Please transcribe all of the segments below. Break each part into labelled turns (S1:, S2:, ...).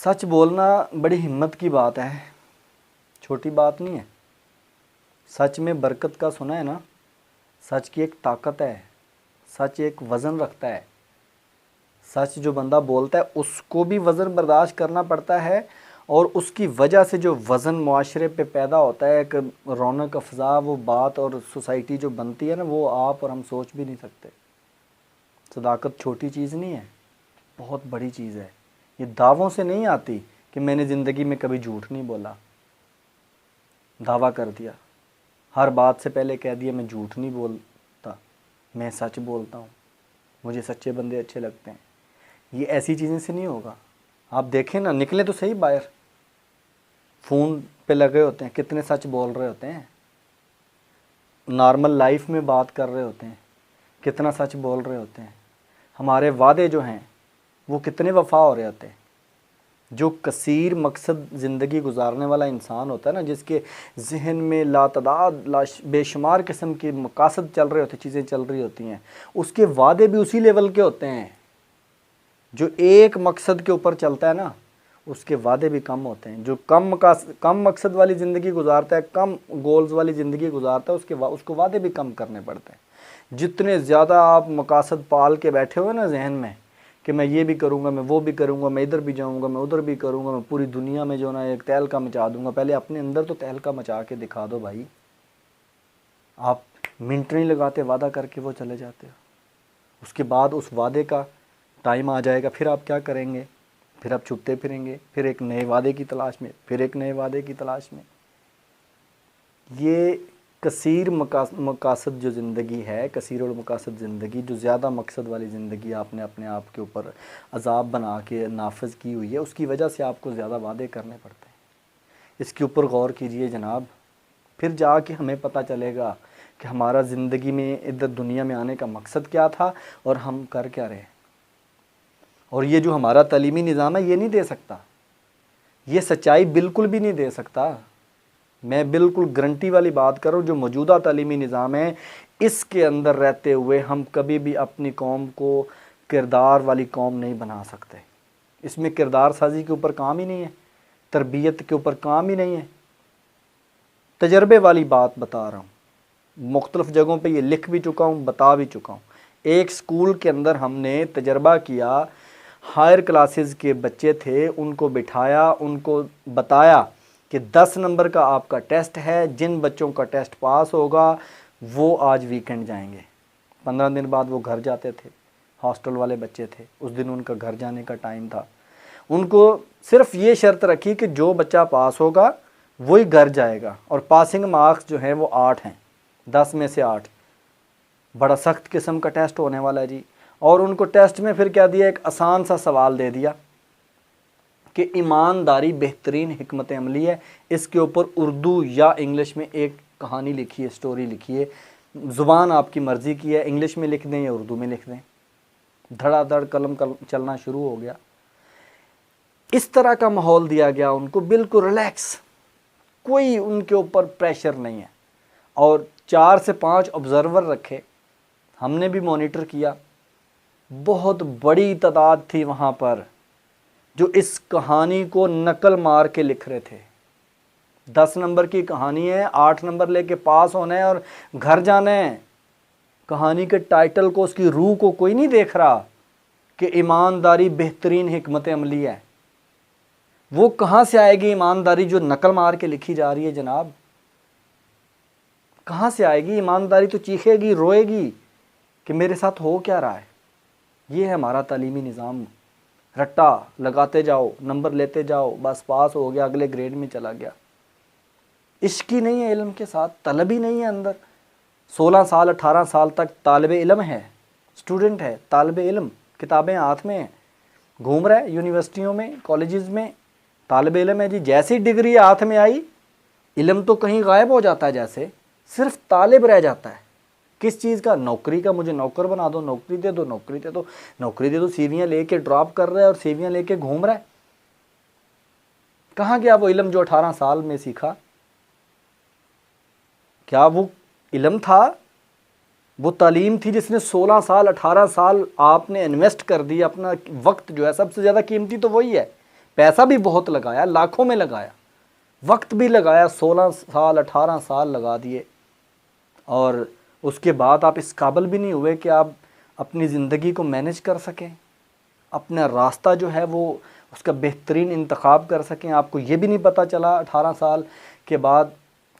S1: سچ بولنا بڑی ہمت کی بات ہے، چھوٹی بات نہیں ہے۔ سچ میں برکت کا سنا ہے نا، سچ کی ایک طاقت ہے، سچ ایک وزن رکھتا ہے۔ سچ جو بندہ بولتا ہے اس کو بھی وزن برداشت کرنا پڑتا ہے، اور اس کی وجہ سے جو وزن معاشرے پہ پیدا ہوتا ہے، ایک رونق افزا وہ بات اور سوسائٹی جو بنتی ہے نا، وہ آپ اور ہم سوچ بھی نہیں سکتے۔ صداقت چھوٹی چیز نہیں ہے، بہت بڑی چیز ہے۔ یہ دعووں سے نہیں آتی کہ میں نے زندگی میں کبھی جھوٹ نہیں بولا، دعویٰ کر دیا، ہر بات سے پہلے کہہ دیا میں جھوٹ نہیں بولتا، میں سچ بولتا ہوں، مجھے سچے بندے اچھے لگتے ہیں۔ یہ ایسی چیزیں سے نہیں ہوگا۔ آپ دیکھیں نا، نکلیں تو صحیح باہر، فون پہ لگے ہوتے ہیں، کتنے سچ بول رہے ہوتے ہیں، نارمل لائف میں بات کر رہے ہوتے ہیں، کتنا سچ بول رہے ہوتے ہیں، ہمارے وعدے جو ہیں وہ کتنے وفا ہو رہے ہوتے ہیں۔ جو کثیر مقصد زندگی گزارنے والا انسان ہوتا ہے نا، جس کے ذہن میں لاتعداد بے شمار قسم کے مقاصد چل رہے ہوتے ہیں، چیزیں چل رہی ہوتی ہیں، اس کے وعدے بھی اسی لیول کے ہوتے ہیں۔ جو ایک مقصد کے اوپر چلتا ہے نا، اس کے وعدے بھی کم ہوتے ہیں۔ جو کم مقصد والی زندگی گزارتا ہے، کم گولز والی زندگی گزارتا ہے، اس کو وعدے بھی کم کرنے پڑتے ہیں۔ جتنے زیادہ آپ مقاصد پال کے بیٹھے ہوئے نا ذہن میں کہ میں یہ بھی کروں گا، میں وہ بھی کروں گا، میں ادھر بھی جاؤں گا، میں ادھر بھی کروں گا، میں پوری دنیا میں جو نا ایک تہلکہ مچا دوں گا، پہلے اپنے اندر تو تہلکہ مچا کے دکھا دو بھائی۔ آپ منٹ نہیں لگاتے، وعدہ کر کے وہ چلے جاتے ہو، اس کے بعد اس وعدے کا ٹائم آ جائے گا، پھر آپ کیا کریں گے؟ پھر آپ چھپتے پھریں گے، پھر ایک نئے وعدے کی تلاش میں، پھر ایک نئے وعدے کی تلاش میں۔ یہ کثیر مقاصد جو زندگی ہے، کثیر المقاصد زندگی، جو زیادہ مقصد والی زندگی آپ نے اپنے آپ کے اوپر عذاب بنا کے نافذ کی ہوئی ہے، اس کی وجہ سے آپ کو زیادہ وعدے کرنے پڑتے ہیں۔ اس کے اوپر غور کیجئے جناب، پھر جا کے ہمیں پتہ چلے گا کہ ہمارا زندگی میں ادھر دنیا میں آنے کا مقصد کیا تھا اور ہم کر کیا رہے۔ اور یہ جو ہمارا تعلیمی نظام ہے یہ نہیں دے سکتا، یہ سچائی بالکل بھی نہیں دے سکتا۔ میں بالکل گارنٹی والی بات کروں، جو موجودہ تعلیمی نظام ہے اس کے اندر رہتے ہوئے ہم کبھی بھی اپنی قوم کو کردار والی قوم نہیں بنا سکتے۔ اس میں کردار سازی کے اوپر کام ہی نہیں ہے، تربیت کے اوپر کام ہی نہیں ہے۔ تجربے والی بات بتا رہا ہوں، مختلف جگہوں پہ یہ لکھ بھی چکا ہوں، بتا بھی چکا ہوں۔ ایک سکول کے اندر ہم نے تجربہ کیا، ہائر کلاسز کے بچے تھے، ان کو بٹھایا، ان کو بتایا کہ 10 نمبر کا آپ کا ٹیسٹ ہے، جن بچوں کا ٹیسٹ پاس ہوگا وہ آج ویکنڈ جائیں گے۔ 15 دن بعد وہ گھر جاتے تھے، ہاسٹل والے بچے تھے، اس دن ان کا گھر جانے کا ٹائم تھا۔ ان کو صرف یہ شرط رکھی کہ جو بچہ پاس ہوگا وہی گھر جائے گا، اور پاسنگ مارکس جو ہیں وہ 8 ہیں، 10 میں سے 8۔ بڑا سخت قسم کا ٹیسٹ ہونے والا ہے جی۔ اور ان کو ٹیسٹ میں پھر کیا دیا، ایک آسان سا سوال دے دیا کہ ایمانداری بہترین حکمت عملی ہے، اس کے اوپر اردو یا انگلش میں ایک کہانی لکھی ہے، سٹوری لکھی ہے، زبان آپ کی مرضی کی ہے، انگلش میں لکھ دیں یا اردو میں لکھ دیں۔ دھڑا دھڑ قلم چلنا شروع ہو گیا۔ اس طرح کا ماحول دیا گیا ان کو، بالکل ریلیکس، کوئی ان کے اوپر پریشر نہیں ہے، اور 4 سے 5 آبزرور رکھے، ہم نے بھی مانیٹر کیا۔ بہت بڑی تعداد تھی وہاں پر جو اس کہانی کو نقل مار کے لکھ رہے تھے۔ 10 نمبر کی کہانی ہے، 8 نمبر لے کے پاس ہونا ہے اور گھر جانا ہے۔ کہانی کے ٹائٹل کو، اس کی روح کو کوئی نہیں دیکھ رہا کہ ایمانداری بہترین حکمت عملی ہے۔ وہ کہاں سے آئے گی ایمانداری جو نقل مار کے لکھی جا رہی ہے جناب؟ کہاں سے آئے گی ایمانداری؟ تو چیخے گی، روئے گی کہ میرے ساتھ ہو کیا رہا ہے۔ یہ ہے ہمارا تعلیمی نظام، رٹا لگاتے جاؤ، نمبر لیتے جاؤ، بس پاس ہو گیا، اگلے گریڈ میں چلا گیا۔ عشق ہی نہیں ہے علم کے ساتھ، طلب ہی نہیں ہے اندر۔ 16 سال 18 سال تک طالب علم ہے، اسٹوڈنٹ ہے، طالب علم، کتابیں ہاتھ میں ہیں، گھوم رہا ہے یونیورسٹیوں میں، کالجز میں، طالب علم ہے جی۔ جیسی ڈگری ہاتھ میں آئی، علم تو کہیں غائب ہو جاتا ہے، جیسے صرف طالب رہ جاتا ہے۔ کس چیز کا؟ نوکری کا۔ مجھے نوکر بنا دو، نوکری دے دو، نوکری دے دو، نوکری دے دو۔ سیویاں لے کے ڈراپ کر رہا ہے اور سیویاں لے کے گھوم رہا ہے۔ کہاں گیا وہ علم جو 18 سال میں سیکھا؟ کیا وہ علم تھا؟ وہ تعلیم تھی جس نے 16 سال 18 سال آپ نے انویسٹ کر دی، اپنا وقت جو ہے سب سے زیادہ قیمتی تو وہی ہے۔ پیسہ بھی بہت لگایا، لاکھوں میں لگایا، وقت بھی لگایا، 16 سال 18 سال لگا دیے، اور اس کے بعد آپ اس قابل بھی نہیں ہوئے کہ آپ اپنی زندگی کو مینج کر سکیں، اپنا راستہ جو ہے وہ اس کا بہترین انتخاب کر سکیں۔ آپ کو یہ بھی نہیں پتہ چلا 18 سال کے بعد،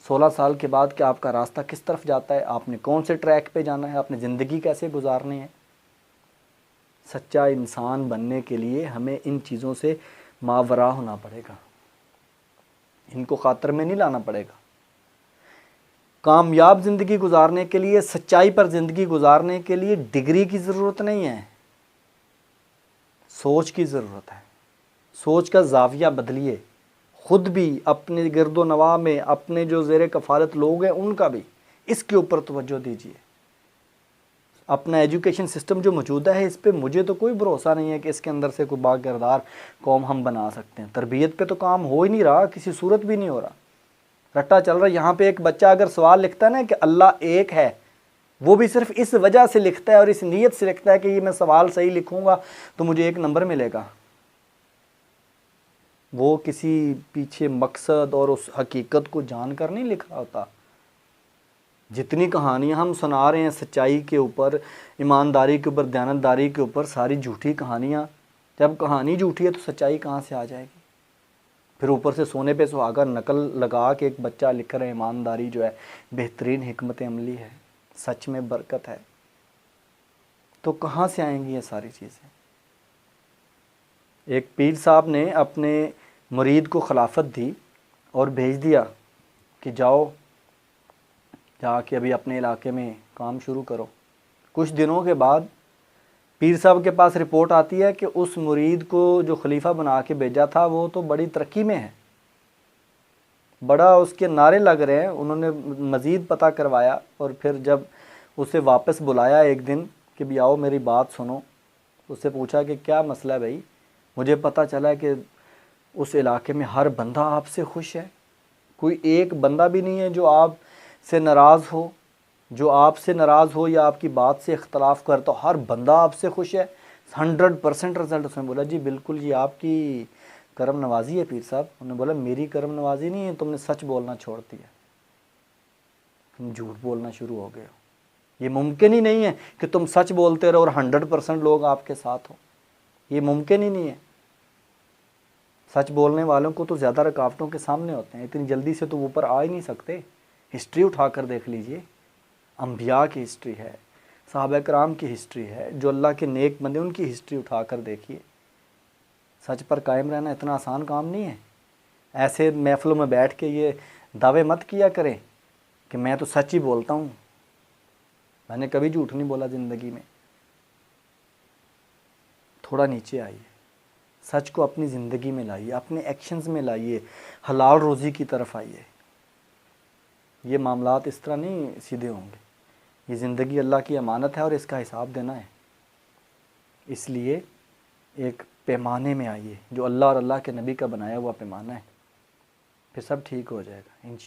S1: 16 سال کے بعد کہ آپ کا راستہ کس طرف جاتا ہے، آپ نے کون سے ٹریک پہ جانا ہے، آپ نے زندگی کیسے گزارنی ہے۔ سچا انسان بننے کے لیے ہمیں ان چیزوں سے ماورا ہونا پڑے گا، ان کو خاطر میں نہیں لانا پڑے گا۔ کامیاب زندگی گزارنے کے لیے، سچائی پر زندگی گزارنے کے لیے ڈگری کی ضرورت نہیں ہے، سوچ کی ضرورت ہے۔ سوچ کا زاویہ بدلیے، خود بھی، اپنے گرد و نواح میں، اپنے جو زیر کفالت لوگ ہیں ان کا بھی اس کے اوپر توجہ دیجیے۔ اپنا ایجوکیشن سسٹم جو موجودہ ہے اس پہ مجھے تو کوئی بھروسہ نہیں ہے کہ اس کے اندر سے کوئی باکردار قوم ہم بنا سکتے ہیں۔ تربیت پہ تو کام ہو ہی نہیں رہا، کسی صورت بھی نہیں ہو رہا، رٹا چل رہا۔ یہاں پہ ایک بچہ اگر سوال لکھتا ہے نا کہ اللہ ایک ہے، وہ بھی صرف اس وجہ سے لکھتا ہے اور اس نیت سے لکھتا ہے کہ یہ میں سوال صحیح لکھوں گا تو مجھے 1 نمبر ملے گا۔ وہ کسی پیچھے مقصد اور اس حقیقت کو جان کر نہیں لکھا ہوتا۔ جتنی کہانیاں ہم سنا رہے ہیں سچائی کے اوپر، ایمانداری کے اوپر، دیانتداری کے اوپر، ساری جھوٹی کہانیاں۔ جب کہانی جھوٹی ہے تو سچائی کہاں سے آ جائے گی؟ پھر اوپر سے سونے پہ سہاگا نقل لگا کے ایک بچہ لکھ رہے ہیں ایمانداری جو ہے بہترین حکمت عملی ہے، سچ میں برکت ہے، تو کہاں سے آئیں گی یہ ساری چیزیں؟ ایک پیر صاحب نے اپنے مرید کو خلافت دی اور بھیج دیا کہ جاؤ جا کے ابھی اپنے علاقے میں کام شروع کرو۔ کچھ دنوں کے بعد پیر صاحب کے پاس رپورٹ آتی ہے کہ اس مرید کو جو خلیفہ بنا کے بھیجا تھا وہ تو بڑی ترقی میں ہے، بڑا اس کے نعرے لگ رہے ہیں۔ انہوں نے مزید پتہ کروایا اور پھر جب اسے واپس بلایا ایک دن کہ بھی آؤ میری بات سنو، اس سے پوچھا کہ کیا مسئلہ ہے بھائی؟ مجھے پتہ چلا کہ اس علاقے میں ہر بندہ آپ سے خوش ہے، کوئی ایک بندہ بھی نہیں ہے جو آپ سے ناراض ہو، جو آپ سے ناراض ہو یا آپ کی بات سے اختلاف کرتا ہو، ہر بندہ آپ سے خوش ہے، 100% رزلٹ۔ اس نے بولا جی بالکل، یہ آپ کی کرم نوازی ہے پیر صاحب۔ انہوں نے بولا میری کرم نوازی نہیں ہے، تم نے سچ بولنا چھوڑ دیا، تم جھوٹ بولنا شروع ہو گئے ہو۔ یہ ممکن ہی نہیں ہے کہ تم سچ بولتے رہو اور 100% لوگ آپ کے ساتھ ہوں، یہ ممکن ہی نہیں ہے۔ سچ بولنے والوں کو تو زیادہ رکاوٹوں کے سامنے ہوتے ہیں، اتنی جلدی سے تو وہ اوپر آ ہی نہیں سکتے۔ ہسٹری اٹھا کر دیکھ لیجئے، انبیاء کی ہسٹری ہے، صحابہ کرام کی ہسٹری ہے، جو اللہ کے نیک بندے ان کی ہسٹری اٹھا کر دیکھیے۔ سچ پر قائم رہنا اتنا آسان کام نہیں ہے۔ ایسے محفلوں میں بیٹھ کے یہ دعوے مت کیا کریں کہ میں تو سچ ہی بولتا ہوں، میں نے کبھی جھوٹ نہیں بولا زندگی میں۔ تھوڑا نیچے آئیے، سچ کو اپنی زندگی میں لائیے، اپنے ایکشنز میں لائیے، حلال روزی کی طرف آئیے۔ یہ معاملات اس طرح نہیں سیدھے ہوں گے۔ یہ زندگی اللہ کی امانت ہے اور اس کا حساب دینا ہے، اس لیے ایک پیمانے میں آئیے جو اللہ اور اللہ کے نبی کا بنایا ہوا پیمانہ ہے، پھر سب ٹھیک ہو جائے گا انشاءاللہ۔